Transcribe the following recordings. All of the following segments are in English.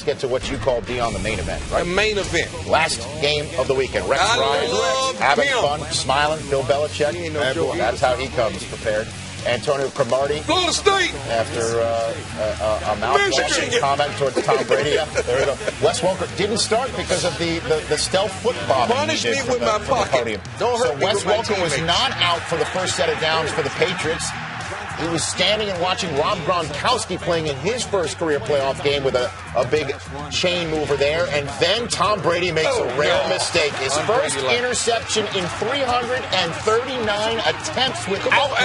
get to what you call Dion the main event, right? The main event. Last game of the weekend. Rex Ryan having fun, smiling. Bill Belichick. He ain't no joke. That's how he comes prepared. Antonio Cromartie. Florida State. After a mouth-washing comment towards Tom Brady. There we go. Wes Welker didn't start because of the stealth foot bombing. Punish me with my pocket. Don't hurt me Wes with my Welker was not out for the first set of downs for the Patriots. He was standing and watching Rob Gronkowski playing in his first career playoff game with a big chain mover there. And then Tom Brady makes a rare mistake. His first interception in 339 attempts without one.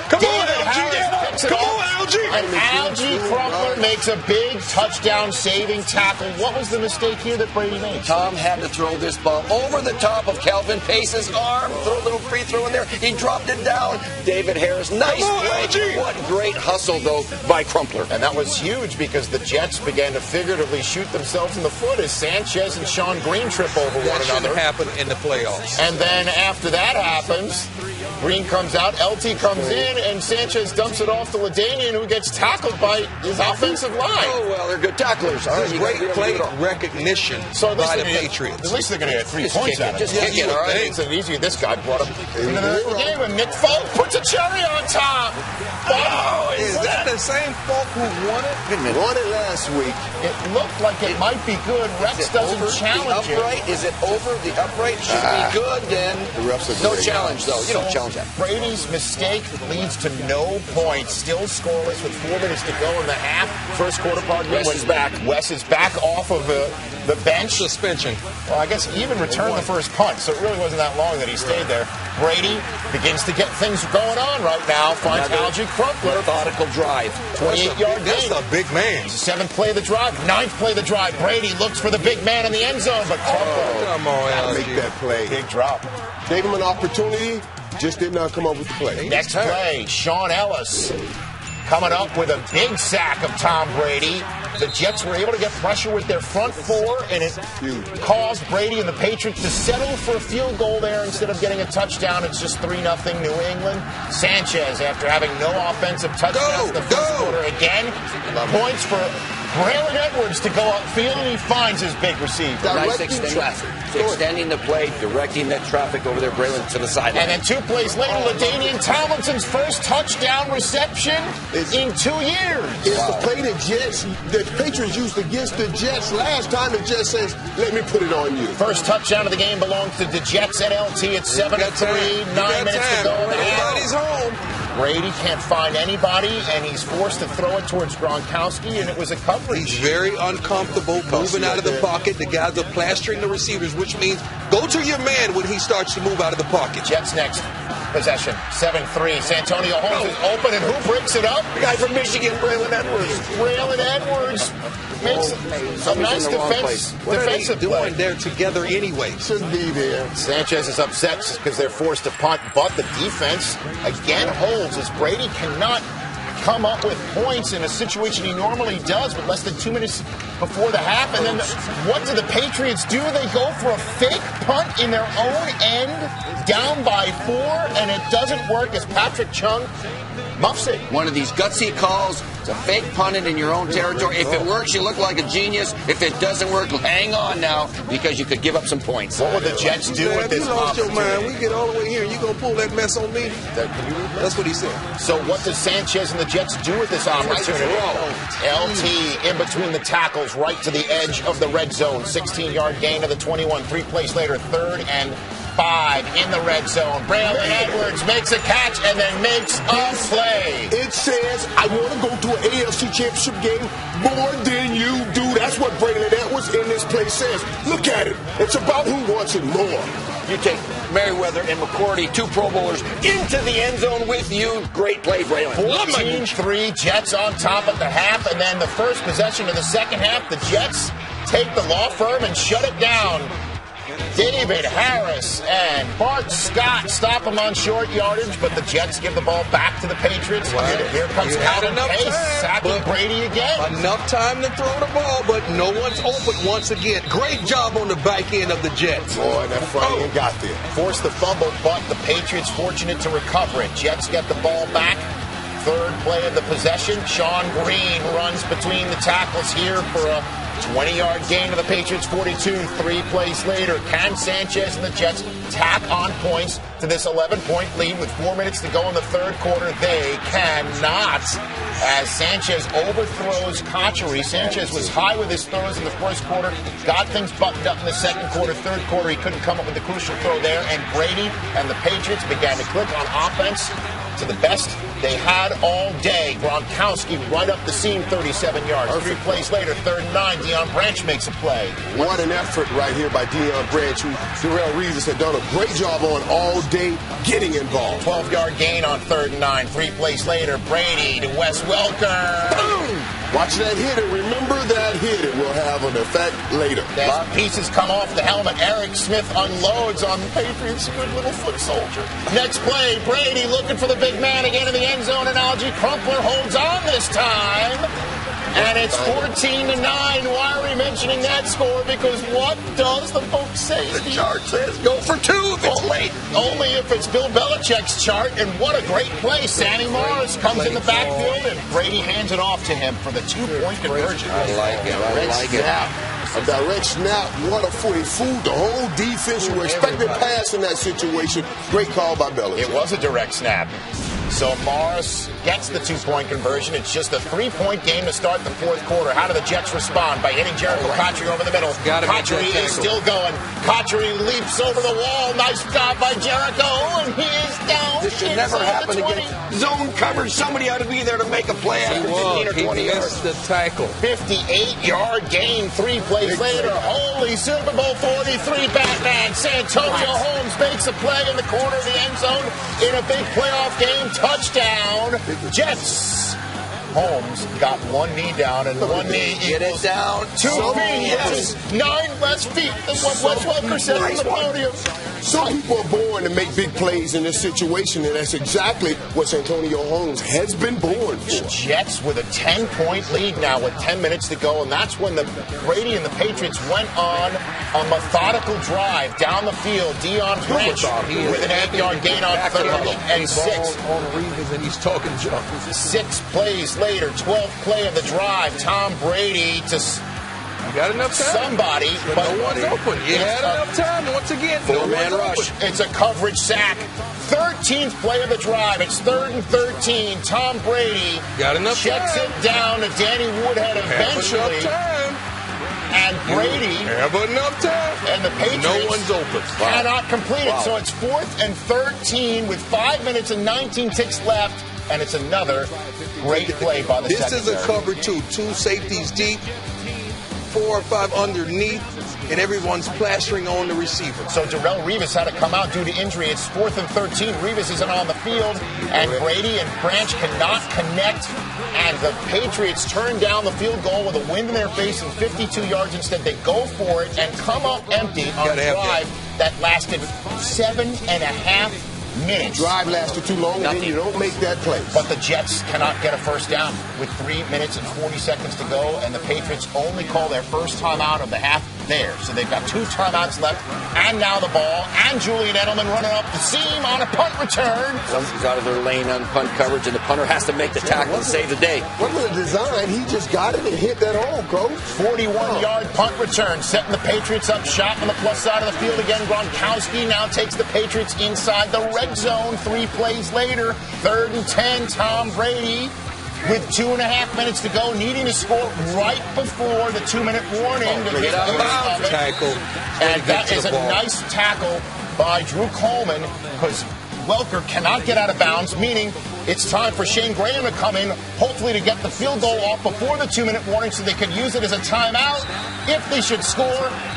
Come on, Algie. Come on, Algie. And Algie Crumpler makes a big touchdown-saving tackle. What was the mistake here that Brady made? Tom had to throw this ball over the top of Calvin Pace's arm. Throw a little free throw in there. He dropped it down. David Harris, nice play. What great hustle, though, by Crumpler. And that was huge because the Jets began to figuratively shoot themselves in the foot as Sanchez and Sean Green trip over one another. That shouldn't happen in the playoffs. And then after that happens, Green comes out, LT comes in, and Sanchez dumps it off to LaDainian, who gets tackled by his offensive line. Oh, well, they're good tacklers. This is great play recognition by the Patriots. At least they're going to get 3 points out of it. Just kick it, all right? It's an easy. This guy brought him into the game, and Nick Folk puts a cherry on top. Oh, is that the same Folk who won it? Won it last week. It looked like it might be good. Rex doesn't challenge it. Is it over? The upright should be good, then. The refs are no great. challenge, though. You don't challenge that. Brady's mistake leads to no points. Still scoreless with 4 minutes to go in the half. First quarter, pardon me. Wes is back. Wes is back off of the bench. Suspension. Well, I guess he even returned the first punt, so it really wasn't that long that he stayed there. Brady begins to get things going on right now. Finds Algie Crumpler. Methodical drive. 28-yard That's gain. a big man. It's the 7th play of the drive. 9th play of the drive. Brady looks for the big man in the end zone, but Crumpler Come on, Make Algie. that play. big drop. Gave him an opportunity, just did not come up with the play. Next play, Sean Ellis coming up with a big sack of Tom Brady. The Jets were able to get pressure with their front four, and it caused Brady and the Patriots to settle for a field goal there instead of getting a touchdown. It's just 3-0 New England. Sanchez, after having no offensive touchdowns in the first quarter again, points for Braylon Edwards to go upfield, and he finds his big receiver. Nice extending the play, directing that traffic over there, Braylon, to the sideline. And then 2 plays later, LaDainian Tomlinson's first touchdown reception in 2 years. It's the play the Patriots used against the Jets last time. The Jets says, let me put it on you. First touchdown of the game belongs to the Jets at LT at 7-3, 9 minutes to go. Everybody's home. Brady can't find anybody, and he's forced to throw it towards Gronkowski, and it was a coverage. He's very uncomfortable moving out of the pocket. The guys are plastering the receivers, which means go to your man when he starts to move out of the pocket. Jets next possession, 7-3. Santonio Holmes is open, and who breaks it up? The guy from Michigan, Braylon Edwards. Braylon Edwards makes a nice defensive doing play. They're together anyway. Shouldn't be there. Sanchez is upset because they're forced to punt, but the defense again holds as Brady cannot come up with points in a situation he normally does with less than 2 minutes before the half. And then what do the Patriots do? They go for a fake punt in their own end, down by 4, and it doesn't work as Patrick Chung muffs it. One of these gutsy calls. It's a fake punting in your own territory. If it works, you look like a genius. If it doesn't work, hang on now, because you could give up some points. What would the Jets do with this You lost your opportunity? mind. We get all the way here, and you going to pull that mess on me? That's what he said. So what does Sanchez and the Jets do with this opportunity? LT in between the tackles, right to the edge of the red zone. 16-yard gain to the 21. 3 plays later, 3rd and 5 in the red zone. Braylon Edwards makes a catch and then makes a play. It says, I want to go to an AFC Championship game more than you do. That's what Braylon Edwards in this play says. Look at it. It's about who wants it more. You take Merriweather and McCourty, 2 Pro Bowlers, into the end zone with you. Great play, Braylon. 14-3, Jets on top at the half, and then the first possession of the second half, the Jets take the law firm and shut it down. David Harris and Bart Scott stop him on short yardage, but the Jets give the ball back to the Patriots. Here comes Calvin Pace, sacking Brady again. Enough time to throw the ball, but no one's open once again. Great job on the back end of the Jets. Boy, that front end got there. Forced the fumble, but the Patriots fortunate to recover it. Jets get the ball back. 3rd play of the possession. Sean Green runs between the tackles here for a 20-yard gain to the Patriots, 42. 3 plays later, can Sanchez and the Jets tack on points to this 11-point lead with 4 minutes to go in the third quarter? They cannot, as Sanchez overthrows Cotchery. Sanchez was high with his throws in the first quarter, got things buttoned up in the second quarter. Third quarter, he couldn't come up with the crucial throw there, and Brady and the Patriots began to click on offense to the best they had all day. Gronkowski right up the seam, 37 yards. Perfect. 3 plays later, 3rd and 9, Deion Branch makes a play. What an effort right here by Deion Branch, who Darrelle Revis had done a great job on all day getting involved. 12-yard gain on 3rd and 9. 3 plays later, Brady to Wes Welker. Boom! Watch that hitter. Remember that hitter will have an effect later. As pieces come off the helmet, Eric Smith unloads on the Patriots. Good little foot soldier. Next play, Brady looking for the big man again in the end zone analogy. Crumpler holds on this time. And it's 14-9. Why are we mentioning that score? Because what does the book say? The chart says go for 2 if it's late. Only if it's Bill Belichick's chart. And what a great play. Sammy Morris comes in the backfield, and Brady hands it off to him for the 2-point conversion. I like it. I like it. A direct snap. What a fool. He fooled the whole defense. You were expecting pass in that situation. Great call by Belichick. It was a direct snap. So Morris gets the 2-point conversion. It's just a 3-point game to start the fourth quarter. How do the Jets respond? By hitting Jericho Cotchery over the middle. Cotchery is still going. Cotchery leaps over the wall. Nice job by Jericho, and he is down. This should never happen again. Zone coverage. Somebody ought to be there to make a play after 15 or 20 yards. The tackle. 58-yard gain 3 plays later. Holy Super Bowl 43 Batman. Santonio Holmes makes a play in the corner of the end zone in a big playoff game. Touchdown, Jets. Holmes got one knee down, and one knee get it down. 2 feet. Yes. 9 less feet than what Wes Welker said on the podium. Some people are born to make big plays in this situation, and that's exactly what Santonio Holmes has been born for. The Jets with a 10-point lead now with 10 minutes to go, and that's when the Brady and the Patriots went on a methodical drive down the field. Deion Branch with an 8-yard gain on 30 and 6. On Revis, and he's talking junk. 6 plays later, 12th play of the drive. Tom Brady to got enough time. Somebody, but no one's open. You had enough time. Once again, 4-man rush. It's a coverage sack. 13th play of the drive. It's 3rd and 13. Tom Brady got enough checks time. It down to Danny Woodhead eventually. And Brady have enough time. And the Patriots no one's open. Cannot complete it. So it's 4th and 13 with 5 minutes and 19 ticks left. And it's another great play by the secondary. This is a cover 2. 2 safeties deep. 4 or 5 underneath, and everyone's plastering on the receiver. So Darrelle Revis had to come out due to injury. It's 4th and 13. Revis isn't on the field, and Brady and Branch cannot connect. And the Patriots turn down the field goal with a wind in their face and 52 yards. Instead, they go for it and come up empty on a drive that lasted 7.5 minutes. Drive lasted too long, and then you don't make that play. But the Jets cannot get a first down with 3 minutes and 40 seconds to go, and the Patriots only call their first timeout of the half there. So they've got 2 timeouts left, and now the ball, and Julian Edelman running up the seam on a punt return. Somebody's out of their lane on punt coverage, and the punter has to make the tackle and save the day. What was the design? He just got it and hit that hole, Coach. 41-yard punt return, setting the Patriots up, shot on the plus side of the field again. Gronkowski now takes the Patriots inside the red zone. 3 plays later, 3rd and 10, Tom Brady with 2.5 minutes to go, needing to score right before the 2-minute warning to get out of it. Tackle. And that is a nice tackle by Drew Coleman, because Welker cannot get out of bounds, meaning it's time for Shane Graham to come in, hopefully to get the field goal off before the 2-minute warning so they can use it as a timeout. If they should score,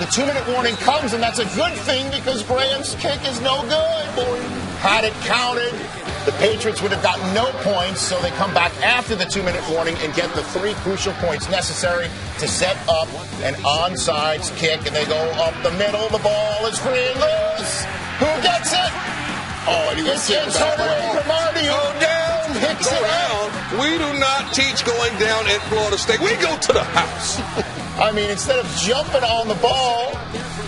the 2-minute warning comes, and that's a good thing because Graham's kick is no good. Had it counted, the Patriots would have gotten no points, so they come back after the 2-minute warning and get the 3 crucial points necessary to set up an onside kick, and they go up the middle. The ball is free and loose. Who gets it? Oh, it's Antonio Cromartie. Go down, picks it out. We do not teach going down at Florida State. We go to the house. I mean, instead of jumping on the ball,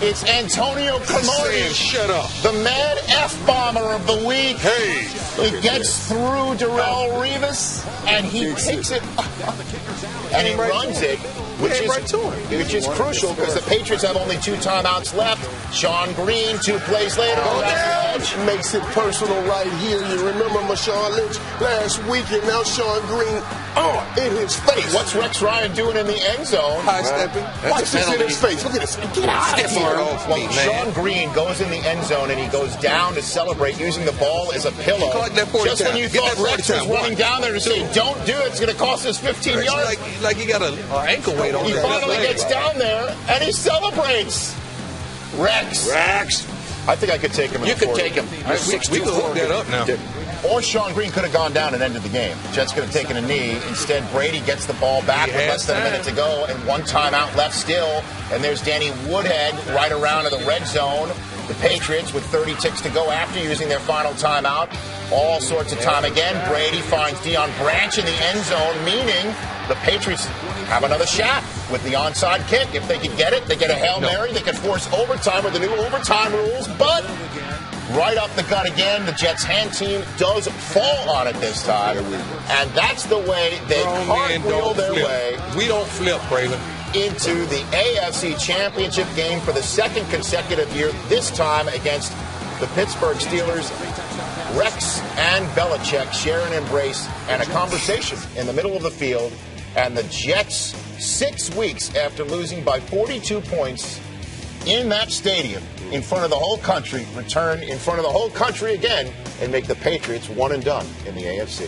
it's Antonio Cromartie. Shut up. The mad F-bomber of the week. Hey. He gets through Darrelle Revis, and he picks it up. And he runs it which is crucial because the Patriots have only 2 timeouts left. Sean Green, 2 plays later, makes it personal right here. You remember Marshawn Lynch last week, and now Sean Green in his face. What's Rex Ryan doing in the end zone? High stepping. Watch this in his face. Look at this. Get out of here. Well, Sean Green goes in the end zone and he goes down to celebrate using the ball as a pillow. Just when you thought Rex was running down there to say, don't do it, it's going to cost us 15 yards. Like he got an ankle weight on. He finally gets down there and he celebrates. Rex. I think I could take him. You could take him. We could hook that up now. Or Sean Green could have gone down and ended the game. Jets could have taken a knee. Instead, Brady gets the ball back with less than a minute to go and 1 timeout left still. And there's Danny Woodhead right around in the red zone. The Patriots with 30 ticks to go after using their final timeout. All sorts of time again. Brady finds Deion Branch in the end zone, meaning the Patriots have another shot with the onside kick. If they could get it, they get a Hail Mary. They could force overtime with the new overtime rules, but right up the gut again. The Jets' hand team does fall on it this time, and that's the way they cartwheel their way. We don't flip, Braylon. Into the AFC Championship game for the 2nd consecutive year, this time against the Pittsburgh Steelers. Rex and Belichick share an embrace and a conversation in the middle of the field, and the Jets, 6 weeks after losing by 42 points in that stadium in front of the whole country, return in front of the whole country again and make the Patriots one and done in the AFC.